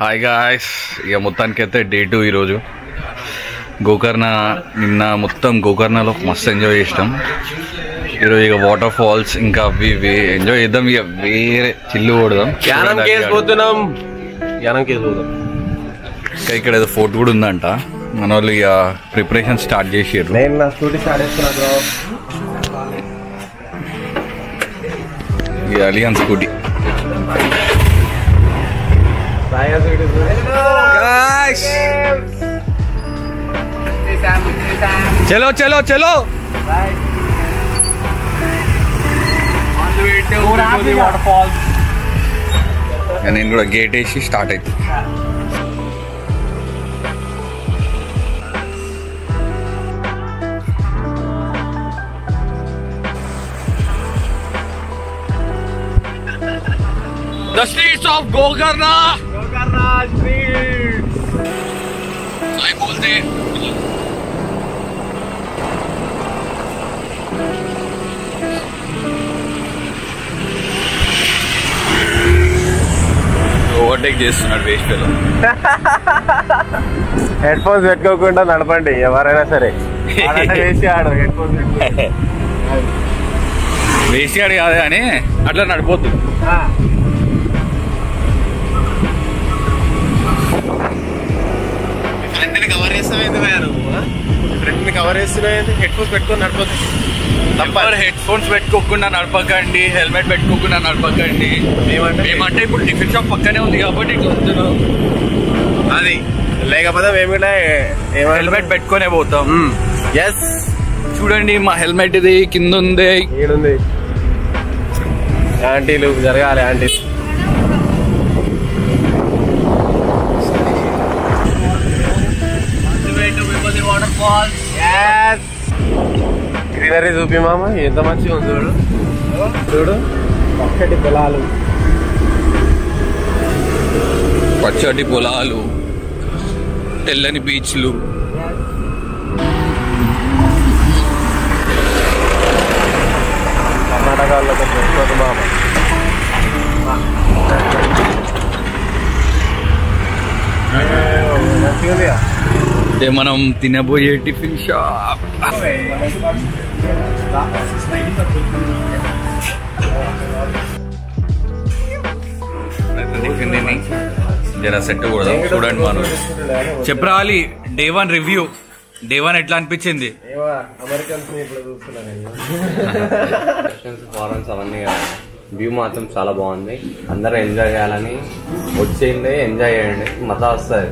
Hi guys, ఇక మొత్తానికైతే day 2 ఈరోజు గోకర్ణ. నిన్న మొత్తం గోకర్ణలో మస్తు ఎంజాయ్ చేసినాం. ఈరోజు ఇక వాటర్ ఫాల్స్ ఇంకా అవి ఇవి ఎంజాయ్ చేద్దాం. ఇక వేరే చిల్లు కొడదాం. ఇక్కడ ఏదో ఫోర్ట్ కూడా ఉందంట. మన వాళ్ళు ఇక ప్రిపరేషన్ స్టార్ట్ చేసారు. ఇక అలియన్ స్కూటీ. చలో చలో చలో. నేను కూడా గేట్ వేసి స్టార్ట్ అవుతుంది. The streets of Gokarna. Gokarna streets. I बोलते. ఓవర్టేక్ చేస్తున్నాడు వేస్ట్ ఫెలో. హెడ్ ఫోన్స్ పెట్టుకోకుండా నడపండి ఎవరైనా సరే. వేసి ఆడు హెడ్ ఫోన్స్ వేసి ఆడు కాదు కానీ అట్లా నడిపోద్దు. కవర్ చేస్తావేంది ఫ్రెండ్ కవర్ చేస్తున్నాయి. హెడ్ ఫోన్స్ పెట్టుకొని నడపదు. హెడ్ ఫోన్స్ పెట్టుకోకుండా నడపకండి, హెల్మెట్ పెట్టుకోకుండా నడపకండి. ఏమంటే ఇప్పుడు టిఫిన్ షాప్ పక్కనే ఉంది కాబట్టి ఇట్లా వస్తున్నాం. అది లేకపోతే మేము కూడా హెల్మెట్ పెట్టుకునే పోతాం. ఎస్, చూడండి మా హెల్మెట్ ఇది కింద ఉంది. ఈడుంది. ఆంటీలు జరగాలి. ఆంటీలు గ్రీనరీ చూపి మామ, ఎంత మంచిగా ఉంది చూడు. చూడు పచ్చటి పొలాలు, పచ్చటి పొలాలు, తెల్లని బీచ్లు. కర్ణాటకలో చూసుకోదు మామ. మంచిగా ఇదే మనం తినబోయే టిఫిన్ షాప్. టిఫిన్ తిని జర సెట్ కూడా చూడండి. మనం చెప్పరాలి డే 1 రివ్యూ. డే 1 ఎట్లా అనిపించింది? ఫారెన్స్ అవన్నీ వ్యూ మాత్రం చాలా బాగుంది. అందరూ ఎంజాయ్ చేయాలని వచ్చేయండి, ఎంజాయ్ చేయండి, మజా వస్తుంది.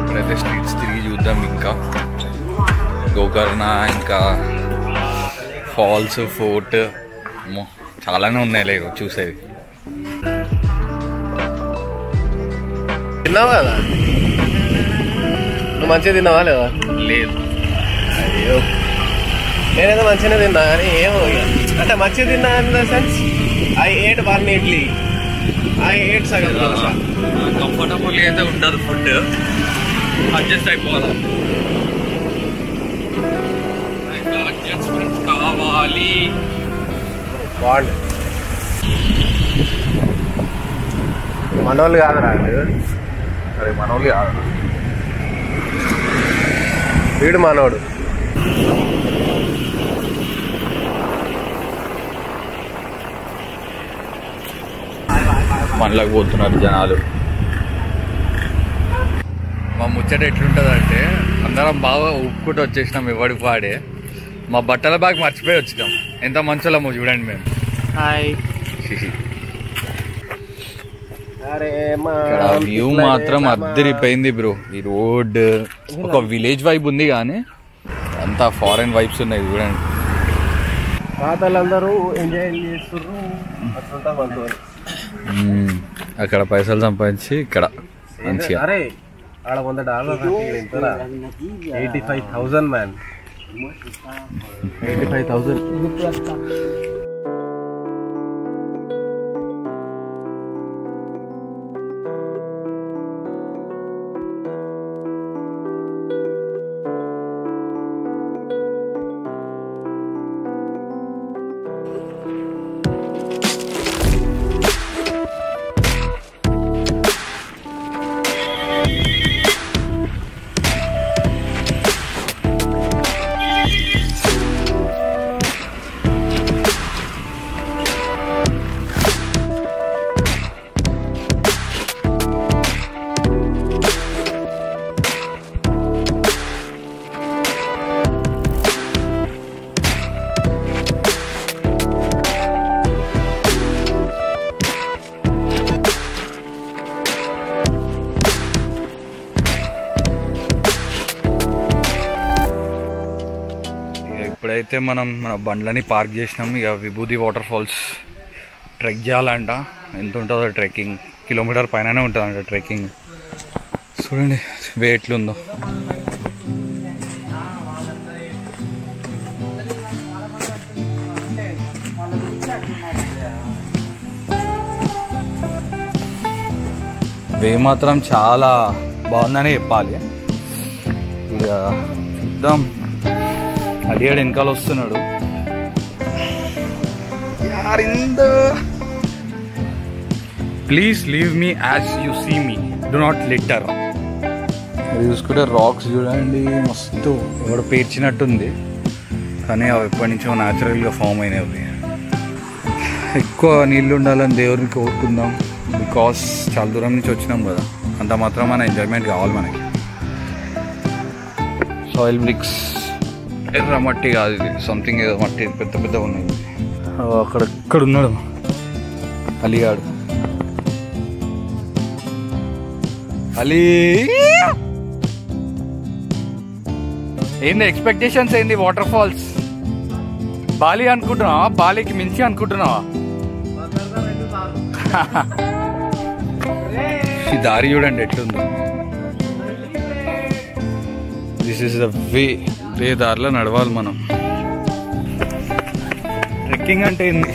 ఇప్పుడైతే స్ట్రీట్స్ తిరిగి చూద్దాం. ఇంకా గోకర్ణ, ఇంకా ఫాల్స్, ఫోర్ట్ చాలానే ఉన్నాయి లేదు చూసేది. తిన్నావా కదా నువ్వు? మంచిగా తిన్నావా లేదా? లేదు. అయ్యో, నేనేదో మంచిగానే తిన్నా కానీ ఏమో అంటే మంచిగా తిన్నా in the sense I ate 1 idli, I ate సగం దోశ. కంఫర్టబుల్ అయితే ఉండదు. ఫుడ్ అడ్జస్ట్ అయిపోవాలి. అడ్జస్ట్మెంట్ కావాలి. బాగుంది. మనోళ్ళు కాదురా అరే మనోళ్ళు కాదు, వీడు మనోడు. మనలోకి పోతున్నారు జనాలు. మా ముచ్చట ఎట్లుంటుంది అంటే అందరం బాగా ఉప్పుకుంటూ వచ్చేసినాం ఎవడికి వాడే. మా బట్టల బ్యాగ్ మర్చిపోయి వచ్చినాం. ఎంత మంచోళ్ళమో చూడండి మేము. హాయ్. ఇక్కడ వ్యూ మాత్రం అద్దరిపోయింది బ్రో. ఈ రోడ్ ఒక విలేజ్ వైబ్ ఉంది కానీ అంతా ఫారెన్ వైబ్స్ ఉన్నాయి చూడండి. పాతలందరూ ఎంజాయ్ చేస్తున్నారు. అక్కడ పైసలు సంపాదించి ఇక్కడ మంచిగా. అరే ఆడ $100 ఎంతరా? 85,000 మ్యాన్. 85,000. ఇక్కడైతే మనం మన బండ్లని పార్క్ చేసినాం. ఇక విభూతి వాటర్ ఫాల్స్ ట్రెక్ చేయాలంట. ఎంత ఉంటుందో ట్రెక్కింగ్, కిలోమీటర్ పైననే ఉంటుందంట ట్రెక్కింగ్. చూడండి వే ఎట్లుందో. వే మాత్రం చాలా బాగుందని చెప్పాలి. ఇక చూద్దాం. అడిగాడు వెనకాల వస్తున్నాడు. Please leave me as you see me, do not litter. చూసుకుంటే రాక్స్ చూడండి మస్తు ఎవడు పేర్చినట్టుంది, కానీ అవి ఎప్పటి నుంచో న్యాచురల్గా ఫామ్ అయినవి. ఎక్కువ నీళ్ళు ఉండాలని దేవుడిని కోరుకుందాం. బికాస్ చాలా దూరం నుంచి వచ్చినాం కదా, అంత మాత్రం మన ఎంజాయ్మెంట్ కావాలి మనకి. సాయిల్ బ్రిక్స్, ఎర్ర మట్టి కాదు ఇది, సంథింగ్ ఏదో మట్టి పెద్ద పెద్ద ఉన్నాయి. అక్కడ ఇక్కడ ఉన్నాడు అలీగాడు. అలీ ఏంది ఎక్స్పెక్టేషన్స్ ఏంది? వాటర్ ఫాల్స్ బాలి అనుకుంటున్నావా? బాలికి మించి అనుకుంటున్నావా? ఈ దారి చూడండి ఎట్లుందో. దిస్ ఇస్ ద వే దారిలో నడవాలి మనం. ట్రెక్కింగ్ అంటే ఏంది?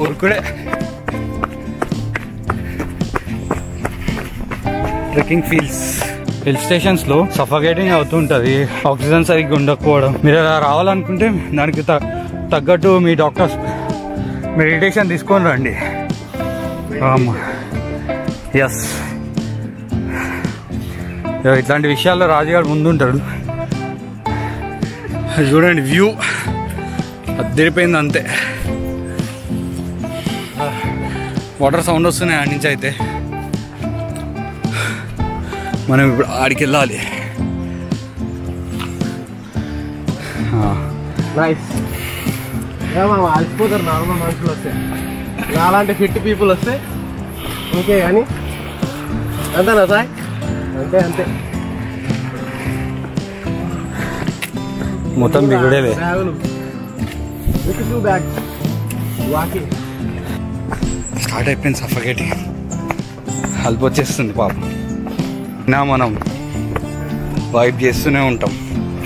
ఊరుకుడే. ట్రెక్కింగ్ ఫీల్స్ హిల్ స్టేషన్స్ లో సఫోకేటింగ్ అవుతుంటది, ఆక్సిజన్ సరిగ్గా ఉండకపోవడం. మీరు అలా రావాలనుకుంటే దానికి తగ్గట్టు మీ డాక్టర్స్ మెడిటేషన్ తీసుకొని రండి. ఎస్, ఇట్లాంటి విషయాల్లో రాజుగారు ముందుంటాడు. చూడండి వ్యూ అద్దరిపోయింది అంతే. వాటర్ సౌండ్ వస్తున్నాయి ఆడి నుంచి. అయితే మనం ఇప్పుడు ఆడికి వెళ్ళాలి. అలసిపోతారు నార్మల్ మనుషులు వస్తే, అలాంటి ఫిట్ పీపుల్ వస్తే ఓకే. కానీ అంతేనా సార్? అంతే అంతే. మొత్తం దిగుడేలే. స్టార్ట్ అయిపోయింది సఫోకేటింగ్. హెల్ప్ వచ్చేస్తుంది పాపం. నా మనం వైప్ చేస్తూనే ఉంటాం.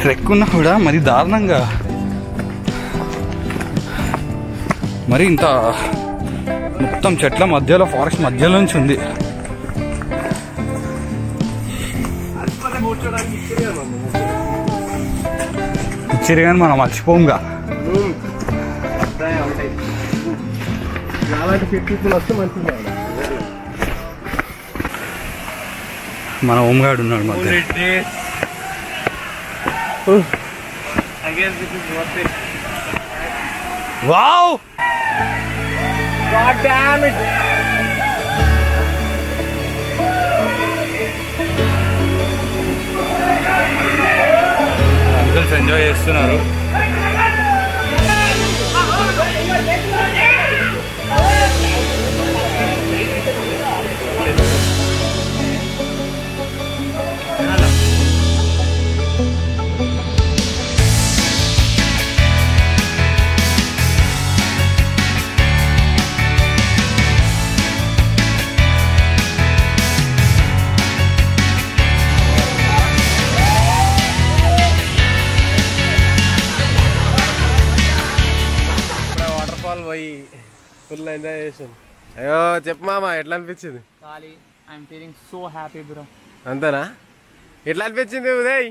ట్రెక్ ఉన్నా కూడా మరి దారుణంగా, మరి ఇంత మొత్తం చెట్ల మధ్యలో, ఫారెస్ట్ మధ్యలో నుంచి ఉంది. ఇచ్చిరు కానీ మనం మర్చిపోంగా. మన హోంగార్డ్ ఉన్నాడు మధ్య. Wow, God damn it. Uncles enjoy చేస్తున్నారు. పోయి ఫుల్ ఎంజాయ్ చేసాం. అయ్యో చెప్పు మామ, ఎట్లా అనిపించింది? అంతేనా? ఎట్లా అనిపించింది ఉదయ్?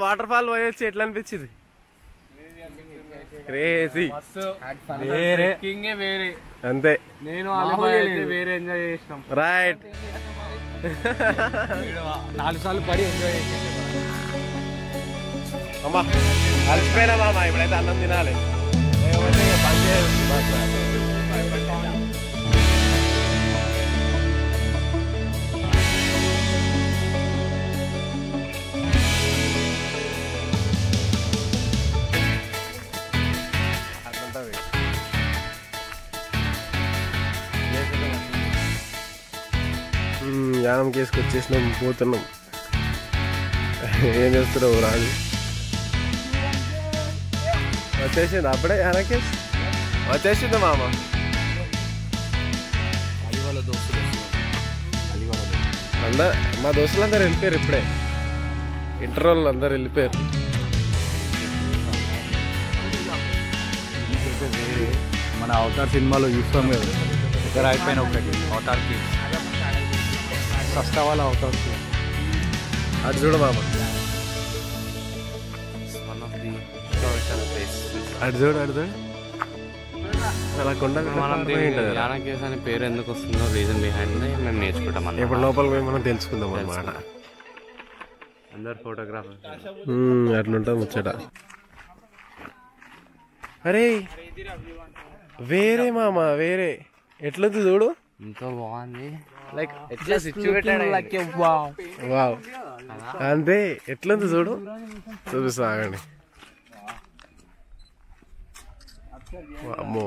వాటర్ ఫాల్ పోయొచ్చి ఎట్లా అనిపించింది? క్రేజీ, అంతే. నేను వేరే ఎంజాయ్ చేసినాం. రైట్, 4 సార్లు పడి ఎంజాయ్ చేసాం. అమ్మా అలసిపోయినా మామ, ఇప్పుడైతే అన్నం తినాలి. యానం కేసుకు వచ్చేసినాం, పోతున్నాం. ఏం చేస్తున్నావు రాజు? వచ్చేసింది అప్పుడే వెనక్కి వచ్చేసింది మామ. అందరు మా దోస్తులు అందరు వెళ్ళిపోయారు ఇప్పుడే. ఇంటర్ వాళ్ళు అందరు వెళ్ళిపోయారు. మన అవతార్ సినిమాలో చూస్తాం కదా, దగ్గర అయిపోయిన ఒకటి అవతార్కి సస్తా వాళ్ళ అవతార్కి. అటు చూడు మామ, అటు చూడు అటు చూడు. అలా కొండ యానా కేవ్స్ అనే పేరు ఎందుకు వస్తుందో రీజన్ బిహైండ్ మేము నేర్చుకుంటాం. ఇప్పుడు లోపల పోయి మనం తెలుసుకుందాం అన్నమాట. అందరు ఫోటోగ్రాఫర్ అట్లుంటుంది ముచ్చట. అరే వేరే మామ వేరే ఎట్లుంది చూడు. ఎంతో బాగుంది. లైక్ ఎట్లా సిచ్యువేటెడ్ వావ్ అంతే. ఎట్లుంది చూడు, చూపిస్తా ఆగండి. అమ్మో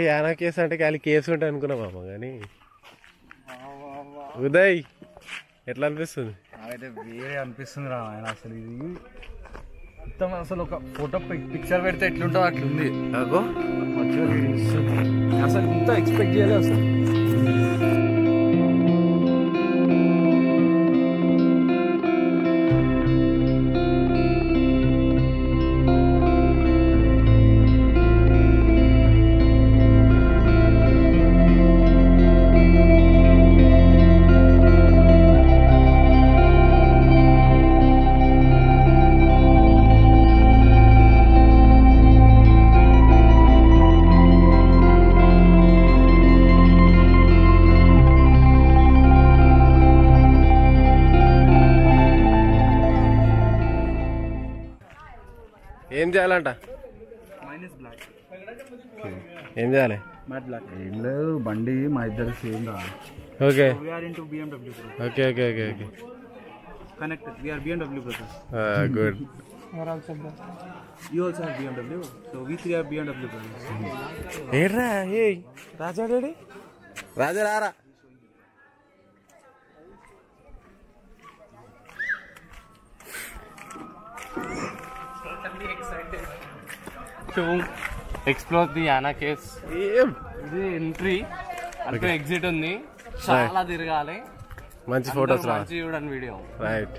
యానా కేవ్స్ అంటే ఖాళీ కేవ్స్ ఉంటాయి అనుకున్నా మామ, కానీ ఉదయ్ ఎట్లా అనిపిస్తుంది? నాకైతే వేరే అనిపిస్తుంది రా ఆయన. అసలు ఇది మొత్తం అసలు ఒక ఫోటో పిక్చర్ పెడితే ఎట్లుంటుందో అట్లుంది. అగో అసలు ఇంత ఎక్స్పెక్ట్ చేయలేదు అసలు. ఏం చేయాలంట? ఏం చేయాలి? ఏం లేదు, బండి మా ఇద్దరు సేమ్ రా. Okay BMW okay okay okay okay connected. We are BMW brothers. Good. You also have BMW. So we three are BMW brothers. ఏడ్రా ఏ రాజా డాడీ రాజా రారా. to explore the Yana caves. ఏం ఇది ఎంట్రీ, అటు ఎగ్జిట్ ఉంది. చాలా తిరగాలి. మంచి ఫోటోస్ రా. మంచి చూడండి వీడియో. రైట్.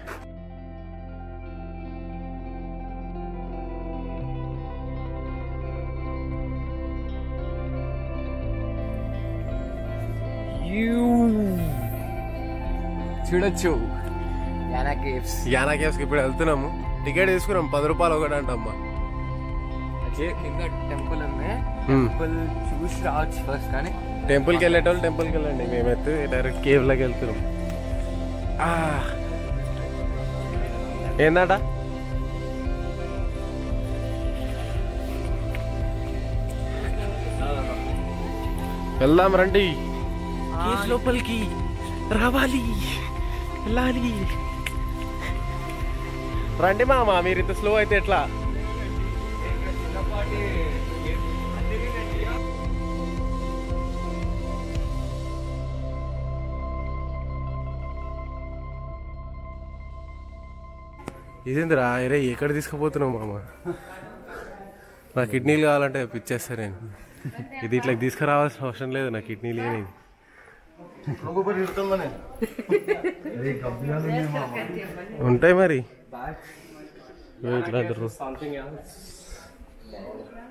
చూడొచ్చు యానా కేవ్స్. యానా కేవ్స్కి ఇప్పుడు వెళ్తున్నాము. టికెట్ తీసుకున్నాం, 10 రూపాయలు ఒకటి అంటమ్మా. కింద టెంపుల్ ఉంది. టెంపుల్ చూసి రావచ్చు ఫస్ట్. కానీ టెంపుల్కి వెళ్ళేటోళ్ళు టెంపుల్కి వెళ్ళండి, మేమైతే డైరెక్ట్ కేవ్ లాగా వెళ్తున్నాం. ఏందట? వెళ్దాం రండి. లోపలికి రావాలి, వెళ్ళాలి. రండి మామ, మీరు ఇంత స్లో అయితే ఎట్లా? ఇదేందిరా అరే ఎక్కడ తీసుకుపోతున్నావు మామ? నా కిడ్నీలు కావాలంటే పిచ్చేస్తా నేను. ఇది ఇట్లా తీసుకురావాల్సిన అవసరం లేదు, నా కిడ్నీలు కానీ. ఉంటాయి మరి ఇట్లా.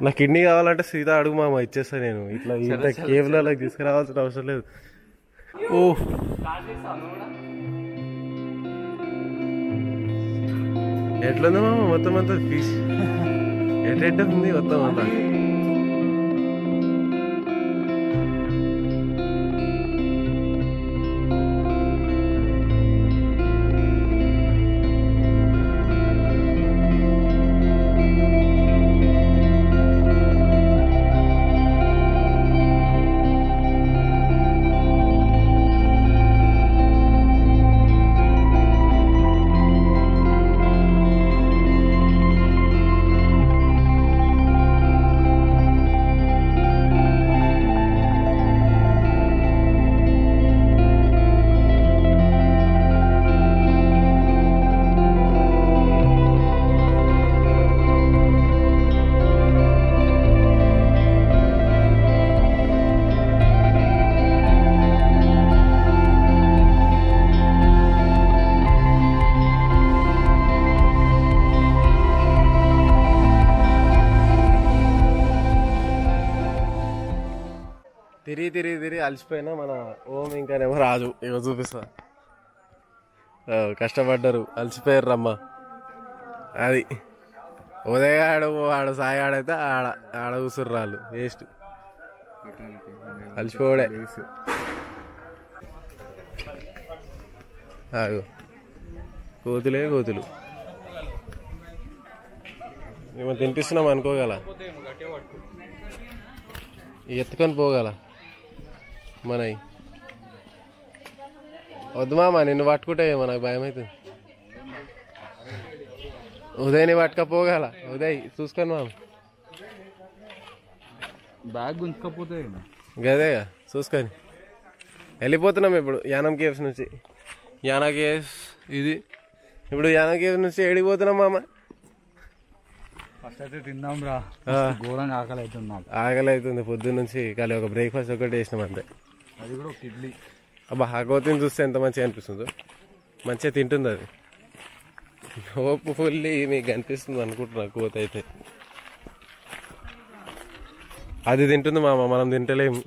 నా కిడ్నీ కావాలంటే సీదా అడుగు మామ, ఇచ్చేస్తా నేను. ఇట్లా ఇంత కేవలం అలా తీసుకురావాల్సిన అవసరం లేదు. ఓ ఎట్లుంది మామ మొత్తం అంతా ఫీజ్ ఎట్ట ఉంది మొత్తం అంతా. తిరిగి అలసిపోయినా మన ఓం ఇంకానేమో రాజు ఇక చూపిస్తా. కష్టపడ్డారు, అలసిపోయారు రమ్మ. అది ఉదయ ఆడ సాయి ఆడైతే ఆడ కూసురు రాళ్ళు వేస్ట్. అలసిపోడే కోతులు మేము తినిపిస్తున్నాం అనుకోగల, ఎత్తుకొని పోగల మనవి. వద్దు మామ, నిన్ను పట్టుకుంటే మనకు భయం అవుతుంది. ఉదయ్ని పట్టుకపోగల, ఉదయ్ చూసుకొని మామ. బ్యాగ్ గుంజుకపోతే గదేగా చూసుకొని వెళ్ళిపోతున్నాం ఇప్పుడు యానం కేవ్స్ నుంచి. యానా కేవ్స్ ఇది. ఇప్పుడు యానా కేవ్స్ నుంచి ఎడిపోతున్నాం మామ. ఫస్ట్ అయితే తిందాం రా, ఘోరంగా ఆకలి అవుతుంది నాకు. ఆకలి అవుతుంది పొద్దున్న నుంచి. ఖాళీ ఒక బ్రేక్ఫాస్ట్ ఒకటి వేసినాం అంతే. అది కూడా ఒక ఇడ్లీ. అబ్బా ఆ కోతిని చూస్తే ఎంత మంచిగా అనిపిస్తుందో. మంచిగా తింటుంది అది. ఓపు ఫుల్లీ మీకు కనిపిస్తుంది అనుకుంటున్నా. కోత అయితే అది తింటుంది మామ, మనం తింటలేము.